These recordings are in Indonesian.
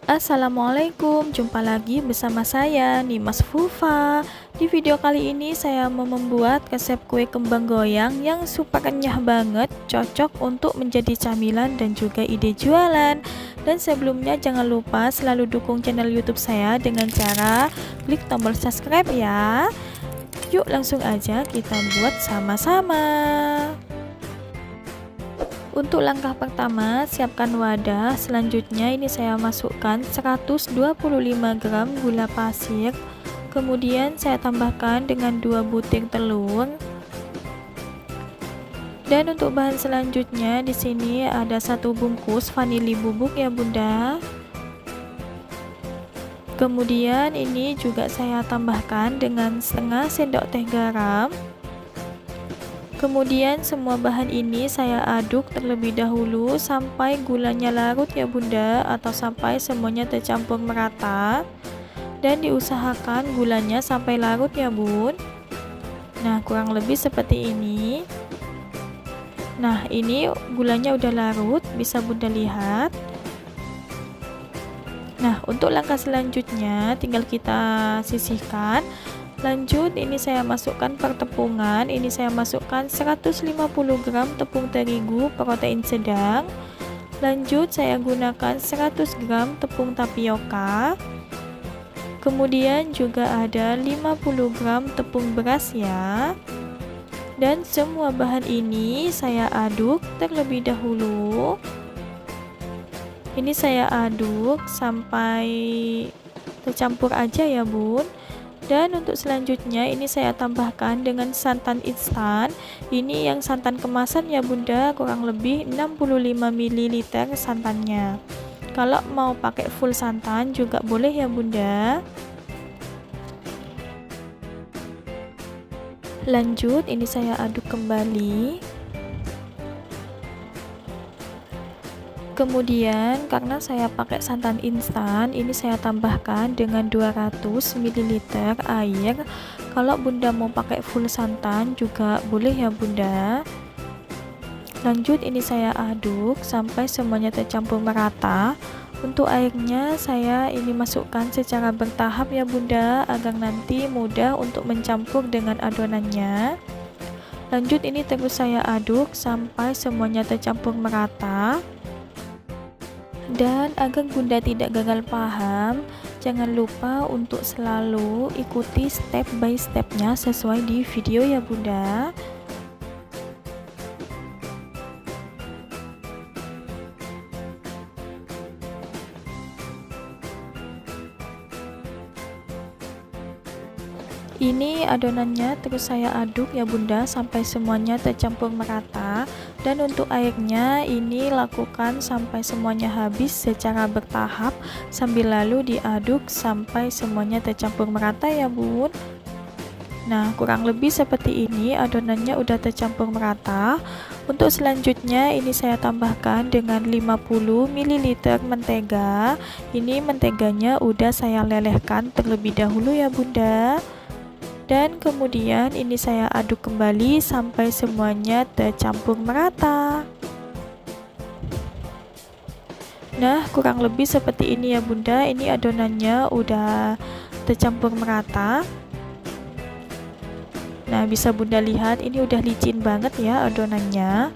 Assalamualaikum, jumpa lagi bersama saya Nimas Fufa. Di video kali ini saya mau membuat resep kue kembang goyang yang super renyah banget, cocok untuk menjadi camilan dan juga ide jualan. Dan sebelumnya jangan lupa selalu dukung channel YouTube saya dengan cara klik tombol subscribe ya. Yuk langsung aja kita buat sama-sama. Untuk langkah pertama, siapkan wadah. Selanjutnya ini saya masukkan 125 gram gula pasir. Kemudian saya tambahkan dengan 2 butir telur. Dan untuk bahan selanjutnya di sini ada 1 bungkus vanili bubuk ya Bunda. Kemudian ini juga saya tambahkan dengan setengah sendok teh garam. Kemudian semua bahan ini saya aduk terlebih dahulu sampai gulanya larut ya Bunda, atau sampai semuanya tercampur merata. Dan diusahakan gulanya sampai larut ya Bun. Nah, kurang lebih seperti ini. Nah, ini gulanya udah larut, bisa Bunda lihat. Nah, untuk langkah selanjutnya tinggal kita sisihkan. Lanjut ini saya masukkan pertepungan. Ini saya masukkan 150 gram tepung terigu protein sedang. Lanjut saya gunakan 100 gram tepung tapioka. Kemudian juga ada 50 gram tepung beras ya. Dan semua bahan ini saya aduk terlebih dahulu. Ini saya aduk sampai tercampur aja ya Bun. Dan untuk selanjutnya ini saya tambahkan dengan santan instan. Ini yang santan kemasan ya Bunda, kurang lebih 65 ml santannya. Kalau mau pakai full santan juga boleh ya Bunda. Lanjut ini saya aduk kembali. Kemudian karena saya pakai santan instan, ini saya tambahkan dengan 200 ml air. Kalau Bunda mau pakai full santan juga boleh ya Bunda. Lanjut ini saya aduk sampai semuanya tercampur merata. Untuk airnya saya ini masukkan secara bertahap ya Bunda, agar nanti mudah untuk mencampur dengan adonannya. Lanjut ini terus saya aduk sampai semuanya tercampur merata. Dan agar Bunda tidak gagal paham, jangan lupa untuk selalu ikuti step by stepnya sesuai di video ya Bunda. Ini adonannya terus saya aduk ya Bunda sampai semuanya tercampur merata. Dan untuk airnya ini lakukan sampai semuanya habis secara bertahap, sambil lalu diaduk sampai semuanya tercampur merata ya Bun. Nah, kurang lebih seperti ini adonannya udah tercampur merata. Untuk selanjutnya ini saya tambahkan dengan 50 ml mentega. Ini menteganya udah saya lelehkan terlebih dahulu ya Bunda. Dan kemudian ini saya aduk kembali sampai semuanya tercampur merata. Nah, kurang lebih seperti ini ya Bunda. Ini adonannya udah tercampur merata. Nah, bisa Bunda lihat ini udah licin banget ya adonannya.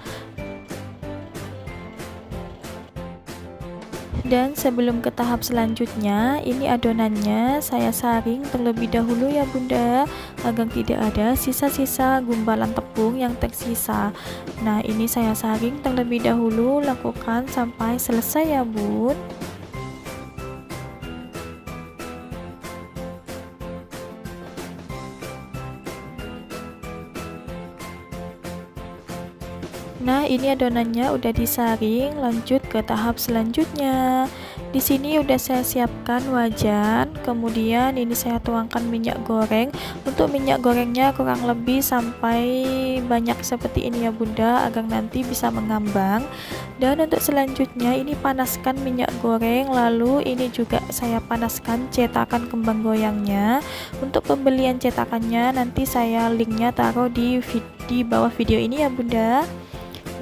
Dan sebelum ke tahap selanjutnya, ini adonannya saya saring terlebih dahulu ya Bunda, agar tidak ada sisa-sisa gumpalan tepung yang tersisa. Nah, ini saya saring terlebih dahulu, lakukan sampai selesai ya Bun. Nah, ini adonannya udah disaring, lanjut ke tahap selanjutnya. Di sini udah saya siapkan wajan, kemudian ini saya tuangkan minyak goreng. Untuk minyak gorengnya kurang lebih sampai banyak seperti ini ya Bunda, agar nanti bisa mengambang. Dan untuk selanjutnya ini panaskan minyak goreng, lalu ini juga saya panaskan cetakan kembang goyangnya. Untuk pembelian cetakannya nanti saya linknya taruh di bawah video ini ya Bunda.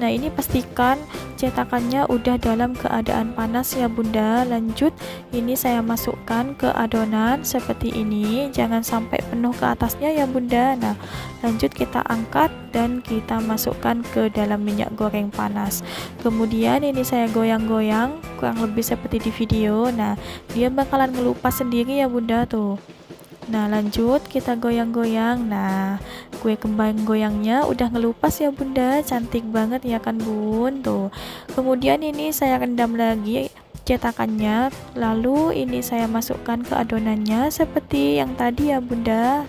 Nah, ini pastikan cetakannya udah dalam keadaan panas ya bunda. Lanjut, ini saya masukkan ke adonan seperti ini, jangan sampai penuh ke atasnya ya bunda. Nah, lanjut kita angkat dan kita masukkan ke dalam minyak goreng panas. Kemudian ini saya goyang-goyang kurang lebih seperti di video. Nah, dia bakalan ngelupas sendiri ya bunda tuh. Nah, lanjut kita goyang-goyang. Nah, kue kembang goyangnya udah ngelupas ya bunda, cantik banget ya kan bun tuh. Kemudian ini saya rendam lagi cetakannya, lalu ini saya masukkan ke adonannya seperti yang tadi ya bunda.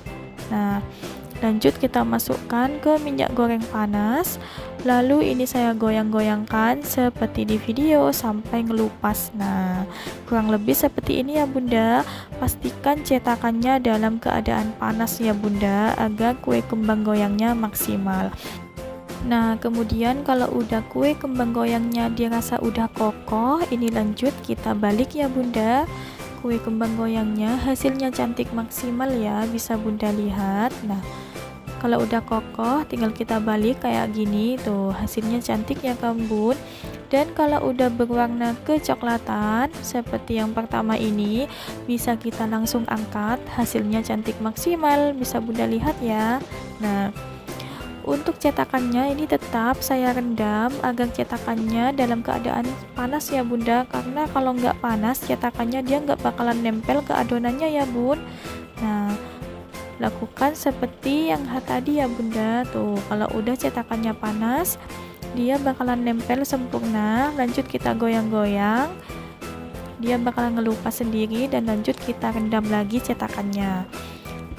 Nah, lanjut kita masukkan ke minyak goreng panas, lalu ini saya goyang-goyangkan seperti di video sampai ngelupas. Nah, kurang lebih seperti ini ya bunda. Pastikan cetakannya dalam keadaan panas ya bunda, agar kue kembang goyangnya maksimal. Nah, kemudian kalau udah kue kembang goyangnya dirasa udah kokoh, ini lanjut kita balik ya bunda. Kue kembang goyangnya hasilnya cantik maksimal ya, bisa bunda lihat. Nah, kalau udah kokoh tinggal kita balik kayak gini tuh, hasilnya cantik ya kan bun. Dan kalau udah berwarna kecoklatan seperti yang pertama ini, bisa kita langsung angkat, hasilnya cantik maksimal, bisa bunda lihat ya. Nah, untuk cetakannya ini tetap saya rendam agar cetakannya dalam keadaan panas ya bunda, karena kalau nggak panas cetakannya dia nggak bakalan nempel ke adonannya ya bun. Nah, lakukan seperti yang tadi ya bunda tuh. Kalau udah cetakannya panas, dia bakalan nempel sempurna. Lanjut kita goyang-goyang, dia bakalan ngelupas sendiri. Dan lanjut kita rendam lagi cetakannya.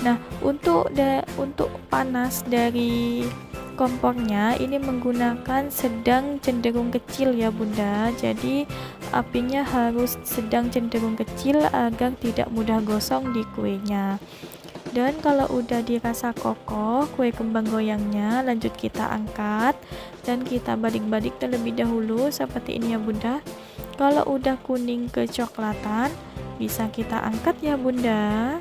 Nah, untuk panas dari kompornya ini menggunakan sedang cenderung kecil ya bunda, jadi apinya harus sedang cenderung kecil agar tidak mudah gosong di kuenya. Dan kalau udah dirasa kokoh kue kembang goyangnya, lanjut kita angkat dan kita balik-balik terlebih dahulu seperti ini ya bunda. Kalau udah kuning kecoklatan bisa kita angkat ya bunda.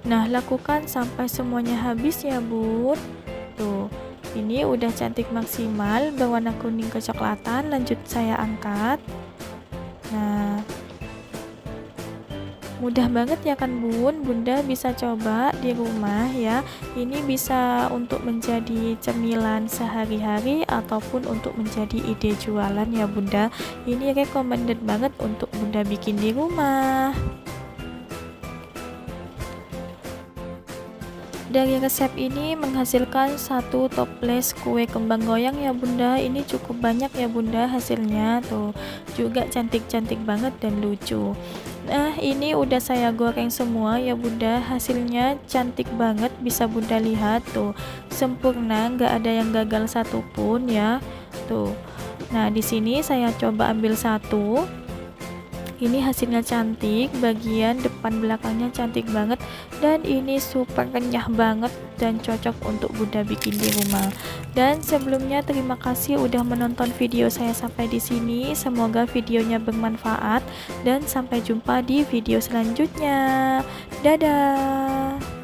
Nah, lakukan sampai semuanya habis ya bun. Tuh, ini udah cantik maksimal berwarna kuning kecoklatan. Lanjut saya angkat. Nah, mudah banget ya kan bun, bunda bisa coba di rumah ya. Ini bisa untuk menjadi cemilan sehari-hari ataupun untuk menjadi ide jualan ya bunda. Ini recommended banget untuk bunda bikin di rumah. Dari resep ini menghasilkan satu toples kue kembang goyang ya bunda. Ini cukup banyak ya bunda hasilnya tuh, juga cantik-cantik banget dan lucu. Nah, ini udah saya goreng semua ya bunda, hasilnya cantik banget, bisa bunda lihat tuh, sempurna, nggak ada yang gagal satupun ya tuh. Nah, di sini saya coba ambil satu. Ini hasilnya cantik, bagian depan belakangnya cantik banget, dan ini super kenyah banget dan cocok untuk bunda bikin di rumah. Dan sebelumnya terima kasih udah menonton video saya sampai di sini. Semoga videonya bermanfaat dan sampai jumpa di video selanjutnya. Dadah.